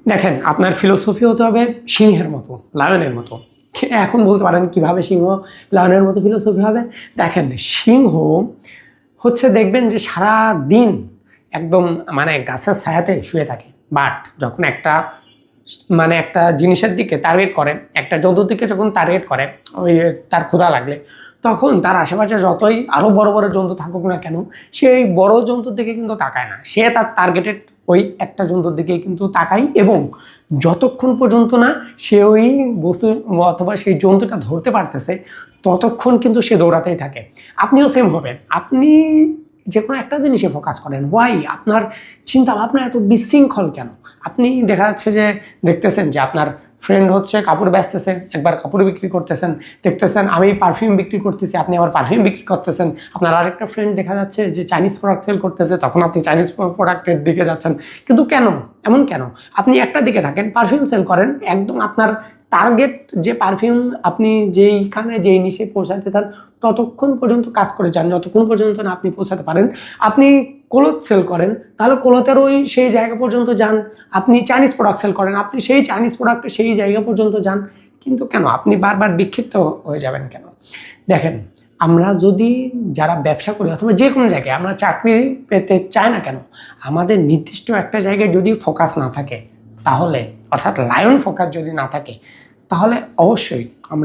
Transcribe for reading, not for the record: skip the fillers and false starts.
দেখেন, আপনার ফিলোসফি হতে হবে সিংহের মতো, লায়নের মতো। এখন বলতে পারেন কিভাবে সিংহ লায়নের মতো ফিলোসফি হবে। দেখেন, সিংহ হচ্ছে দেখবেন যে সারা দিন একদম মানে গাছের ছায়াতে শুয়ে থাকে, বাট যখন একটা জিনিসের দিকে টার্গেট করে, একটা জন্তুর দিকে যখন টার্গেট করে, ওই তার ক্ষুধা লাগলে, তখন তার আশেপাশে যতই আরও বড় বড় জন্তু থাকুক না কেন, সে ওই বড় জন্তুর দিকে কিন্তু তাকায় না, সে তার টার্গেটেড ওই একটা জন্তুর দিকে কিন্তু তাকায়, এবং যতক্ষণ পর্যন্ত না সে ওই বস্তু অথবা সেই জন্তুটা ধরতে পারতেছে ততক্ষণ কিন্তু সে দৌড়াতেই থাকে। আপনিও সেম হবেন। আপনি যে কোনো একটা জিনিসে ফোকাস করেন। ওয়াই আপনার চিন্তা ভাবনা এত বিশৃঙ্খল কেন? আপনি দেখা যাচ্ছে যে দেখতেছেন যে আপনার ফ্রেন্ড হচ্ছে কাপড় বেচতেছে, একবার কাপড় বিক্রি করতেছেন, দেখতেছেন আমি পারফিউম বিক্রি করতেছি, আপনি আবার পারফিউম বিক্রি করতেছেন। আপনার আরেকটা ফ্রেন্ড দেখা যাচ্ছে যে চাইনিজ প্রোডাক্ট সেল করতেছে, তখন আপনি চাইনিজ প্রোডাক্টের দিকে যাচ্ছেন। কিন্তু কেন, এমন কেন? আপনি একটা দিকে থাকেন, পারফিউম সেল করেন, একদম আপনার টার্গেট যে পারফিউম, আপনি যেইখানে যেই নিশে পৌঁছাতে চান ততক্ষণ পর্যন্ত কাজ করে যান, যতক্ষণ পর্যন্ত না আপনি পৌঁছাতে পারেন। আপনি ক্লোথ সেল করেন, তাহলে ক্লোথের ওই সেই জায়গা পর্যন্ত যান। আপনি চাইনিজ প্রোডাক্ট সেল করেন, আপনি সেই চাইনিজ প্রোডাক্টের সেই জায়গা পর্যন্ত যান। কিন্তু কেন আপনি বারবার বিক্ষিপ্ত হয়ে যাবেন কেন? দেখেন, আমরা যদি যারা ব্যবসা করি অথবা যে কোনো জায়গায় আমরা চাকরি পেতে চাই না কেন, আমাদের নির্দিষ্ট একটা জায়গায় যদি ফোকাস না থাকে তাহলে, অর্থাৎ লায়ন ফোকাস যদি না থাকে, তাহলে অবশ্যই আমরা